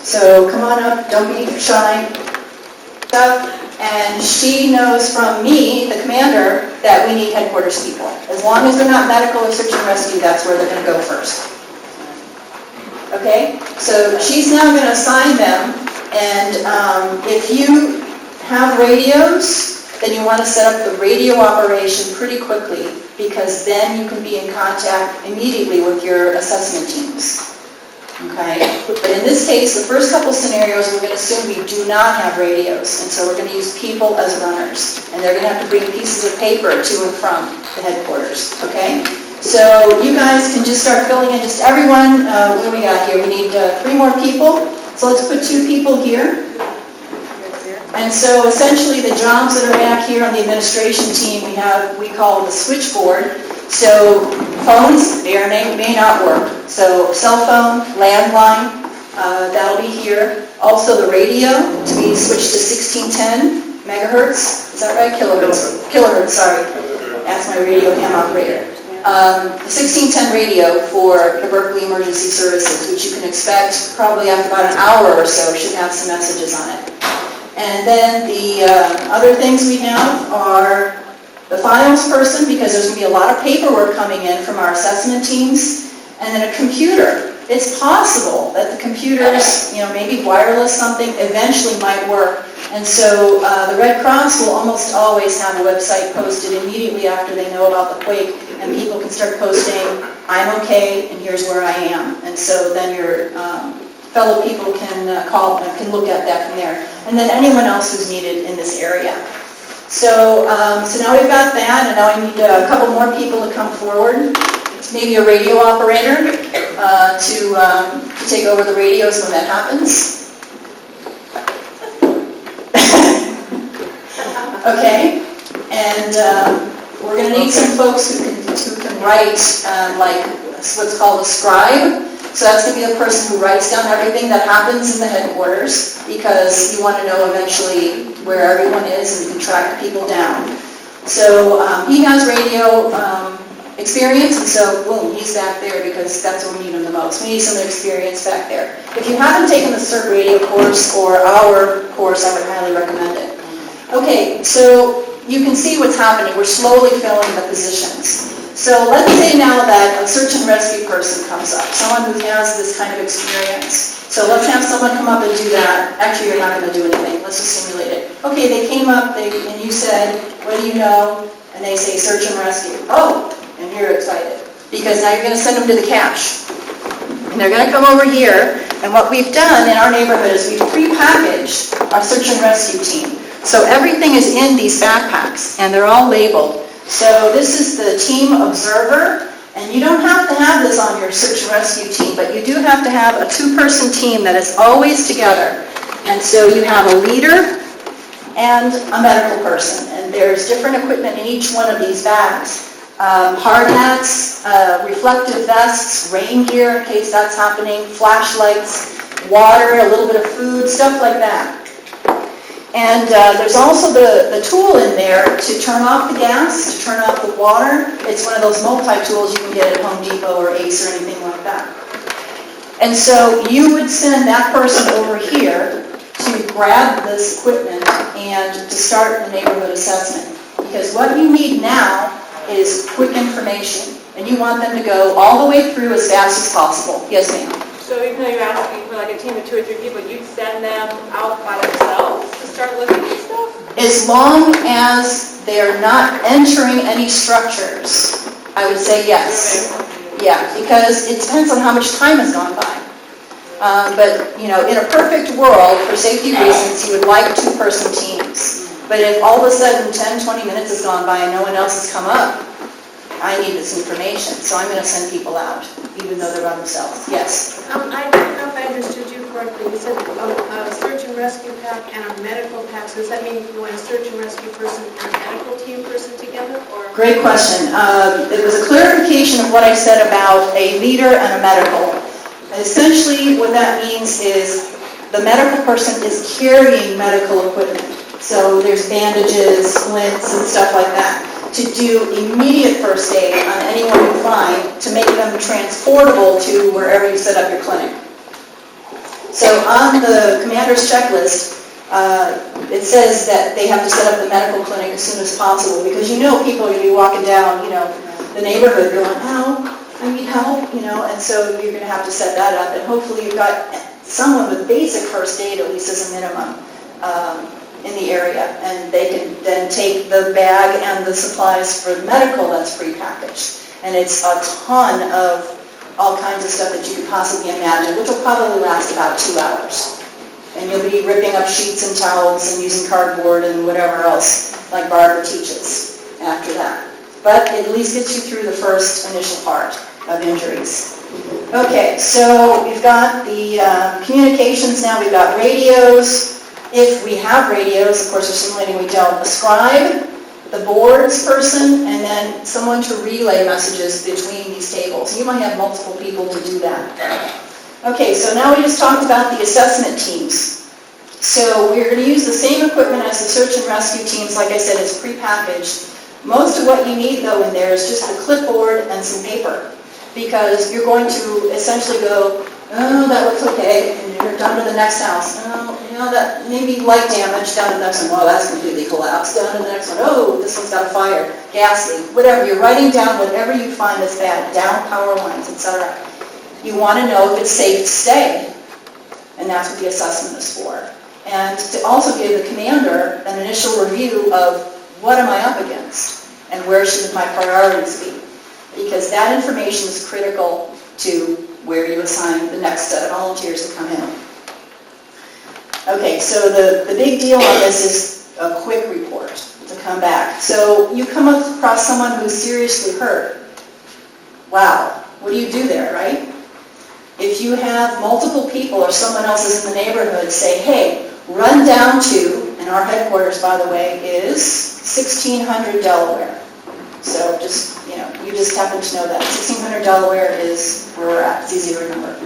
So come on up, don't be shy. And she knows from me, the commander, that we need headquarters people. As long as they're not medical or search and rescue, that's where they're going to go first. Okay? So she's now going to assign them, and if you have radios, then you want to set up the radio operation pretty quickly, because then you can be in contact immediately with your assessment teams. Okay? But in this case, the first couple scenarios, we're going to assume we do not have radios, and so we're going to use people as runners, and they're going to have to bring pieces of paper to and from the headquarters. Okay? So you guys can just start filling in, just everyone. What do we got here? We need 3 more people, so let's put 2 people here. And so essentially the jobs that are back here on the administration team, we call the switchboard. So phones, may not work. So cell phone, landline, that'll be here. Also the radio to be switched to 1610 megahertz. Is that right? Kilohertz. Kilohertz, sorry. Ask my radio cam operator. The 1610 radio for the Berkeley Emergency Services, which you can expect probably after about an hour or so, should have some messages on it. And then the other things we have are the files person, because there's going to be a lot of paperwork coming in from our assessment teams, and then a computer. It's possible that the computers, maybe wireless something, eventually might work. And so the Red Cross will almost always have a website posted immediately after they know about the quake, and people can start posting, I'm okay, and here's where I am. And so then your fellow people can call and can look at that from there. And then anyone else who's needed in this area. So now we've got that, and now I need a couple more people to come forward. Maybe a radio operator to take over the radios when that happens. Okay, and we're going to need some folks who can write like what's called a scribe. So that's going to be the person who writes down everything that happens in the headquarters, because you want to know eventually where everyone is and you can track people down. So he has radio experience, and so boom, he's back there because that's where we need him the most. We need some experience back there. If you haven't taken the CERT radio course or our course, I would highly recommend it. Okay, so you can see what's happening. We're slowly filling the positions. So let's say now that a search and rescue person comes up, someone who has this kind of experience. So let's have someone come up and do that. Actually, you're not going to do anything. Let's just simulate it. Okay, they came up and you said, what do you know? And they say search and rescue. Oh, and you're excited because now you're going to send them to the cache. And they're going to come over here. And what we've done in our neighborhood is we've prepackaged our search and rescue team. So everything is in these backpacks, and they're all labeled. So this is the team observer, and you don't have to have this on your search and rescue team, but you do have to have a 2-person team that is always together. And so you have a leader and a medical person, and there's different equipment in each one of these bags. Hard hats, reflective vests, rain gear in case that's happening, flashlights, water, a little bit of food, stuff like that. And there's also the tool in there to turn off the gas, to turn off the water. It's one of those multi-tools you can get at Home Depot or Ace or anything like that. And so you would send that person over here to grab this equipment and to start the neighborhood assessment. Because what you need now is quick information. And you want them to go all the way through as fast as possible. Yes, ma'am? So even though you're asking for like a team of 2 or 3 people, you'd send them out by themselves to start looking at stuff? As long as they're not entering any structures, I would say yes. Yeah, because it depends on how much time has gone by. But, in a perfect world, for safety reasons, you would like 2-person teams. But if all of a sudden 10, 20 minutes has gone by and no one else has come up, I need this information, so I'm going to send people out, even though they're by themselves. Yes? I don't know if I understood you correctly. You said a search and rescue pack and a medical pack. So does that mean you want a search and rescue person and a medical team person together? Or? Great question. It was a clarification of what I said about a leader and a medical. Essentially, what that means is the medical person is carrying medical equipment. So there's bandages, splints, and stuff like that, to do immediate first aid on anyone you find to make them transportable to wherever you set up your clinic. So on the commander's checklist, it says that they have to set up the medical clinic as soon as possible, because you know people are going to be walking down, the neighborhood going, ow, I need help, and so you're going to have to set that up, and hopefully you've got someone with basic first aid, at least as a minimum, in the area, and they can then take the bag and the supplies for the medical that's prepackaged. And it's a ton of all kinds of stuff that you could possibly imagine, which will probably last about 2 hours. And you'll be ripping up sheets and towels and using cardboard and whatever else, like Barbara teaches after that. But it at least gets you through the first initial part of injuries. Okay, so we've got the communications now. We've got radios. If we have radios, of course we're simulating we don't. A scribe, the boards person, and then someone to relay messages between these tables. You might have multiple people to do that. Okay, so now we just talked about the assessment teams. So we're going to use the same equipment as the search and rescue teams. Like I said, it's prepackaged. Most of what you need, though, in there is just a clipboard and some paper, because you're going to essentially go, oh, that looks okay, and you're down to the next house. Oh, that maybe light damage, down to the next one. Oh, that's completely collapsed. Down to the next one. Oh, this one's got a fire, gas leak, whatever. You're writing down whatever you find that's bad, down power lines, etc. You want to know if it's safe to stay, and that's what the assessment is for. And to also give the commander an initial review of what am I up against, and where should my priorities be, because that information is critical to where you assign the next set of volunteers to come in. Okay, so the big deal on this is a quick report to come back. So you come across someone who's seriously hurt. Wow, what do you do there, right? If you have multiple people or someone else is in the neighborhood, say, hey, run down to, and our headquarters, by the way, is 1600 Delaware. So just, you just happen to know that. 1600 Delaware is where we're at. It's easy to remember.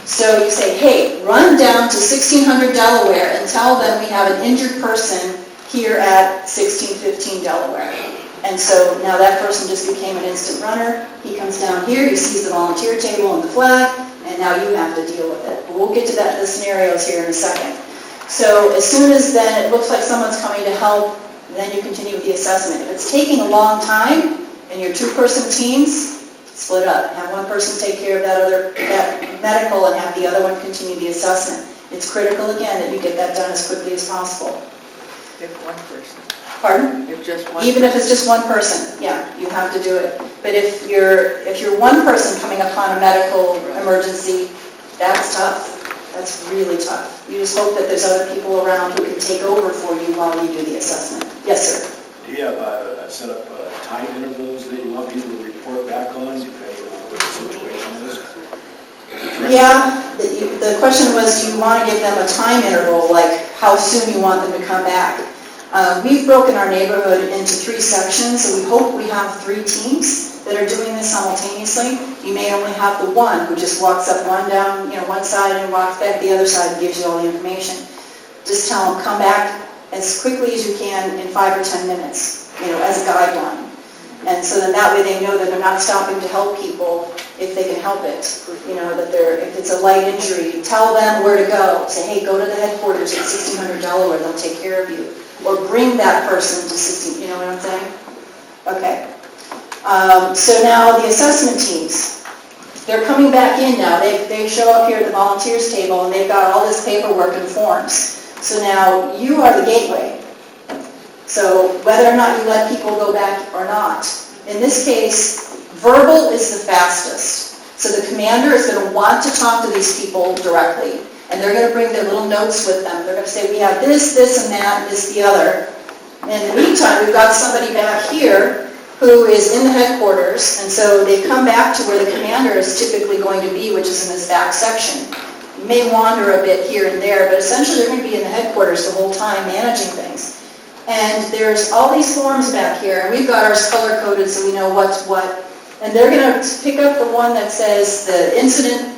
So you say, hey, run down to 1600 Delaware and tell them we have an injured person here at 1615 Delaware. And so now that person just became an instant runner. He comes down here, he sees the volunteer table and the flag, and now you have to deal with it. But we'll get to the scenarios here in a second. So as soon as then it looks like someone's coming to help, then you continue with the assessment. If it's taking a long time and you're two-person teams, split up. Have one person take care of that medical and have the other one continue the assessment. It's critical, again, that you get that done as quickly as possible. If one person. Pardon? If just one Even person. if it's just one person, yeah, you have to do it. But if you're one person coming upon a medical emergency, that's tough. That's really tough. You just hope that there's other people around who can take over for you while you do the assessment. Yes, sir? Do you have set up time intervals that you want people to report back on, depending on what the situation is? Yeah, the question was, do you want to give them a time interval, like how soon you want them to come back? We've broken our neighborhood into 3 sections, so we hope we have 3 teams that are doing this simultaneously. You may only have the one who just walks up one side and walks back the other side and gives you all the information. Just tell them, come back as quickly as you can in 5 or 10 minutes, as a guideline. And so then that way they know that they're not stopping to help people if they can help it. If it's a light injury, tell them where to go. Say, hey, go to the headquarters at 1600 Delaware, they'll take care of you. Or bring that person to 16, you know what I'm saying? Okay. So now the assessment teams, they're coming back in now. They show up here at the volunteers table and they've got all this paperwork and forms. So now you are the gateway. So whether or not you let people go back or not, in this case, verbal is the fastest. So the commander is going to want to talk to these people directly. And they're going to bring their little notes with them. They're going to say, we have this, this, and that, and this, the other. And in the meantime, we've got somebody back here who is in the headquarters, and so they come back to where the commander is typically going to be, which is in this back section. You may wander a bit here and there, but essentially they're going to be in the headquarters the whole time managing things. And there's all these forms back here, and we've got ours color-coded so we know what's what. And they're going to pick up the one that says the incident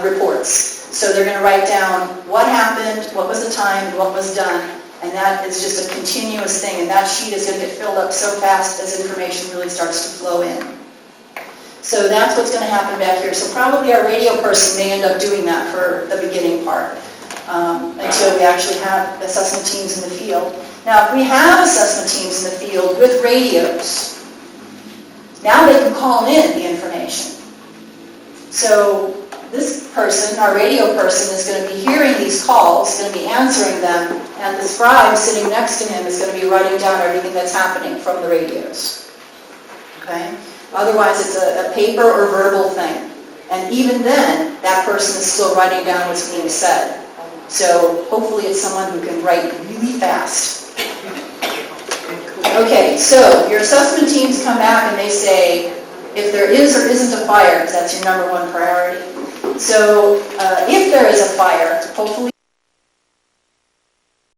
reports. So they're going to write down what happened, what was the time, what was done, and that is just a continuous thing, and that sheet is going to get filled up so fast as information really starts to flow in. So that's what's going to happen back here. So probably our radio person may end up doing that for the beginning part, until we actually have assessment teams in the field. Now, if we have assessment teams in the field with radios, now they can call in the information. So this person, our radio person, is going to be hearing these calls, going to be answering them, and the scribe sitting next to him is going to be writing down everything that's happening from the radios. Okay? Otherwise, it's a paper or verbal thing. And even then, that person is still writing down what's being said. So hopefully it's someone who can write really fast. Okay, so your assessment teams come back and they say, if there is or isn't a fire, because that's your number one priority. So if there is a fire, hopefully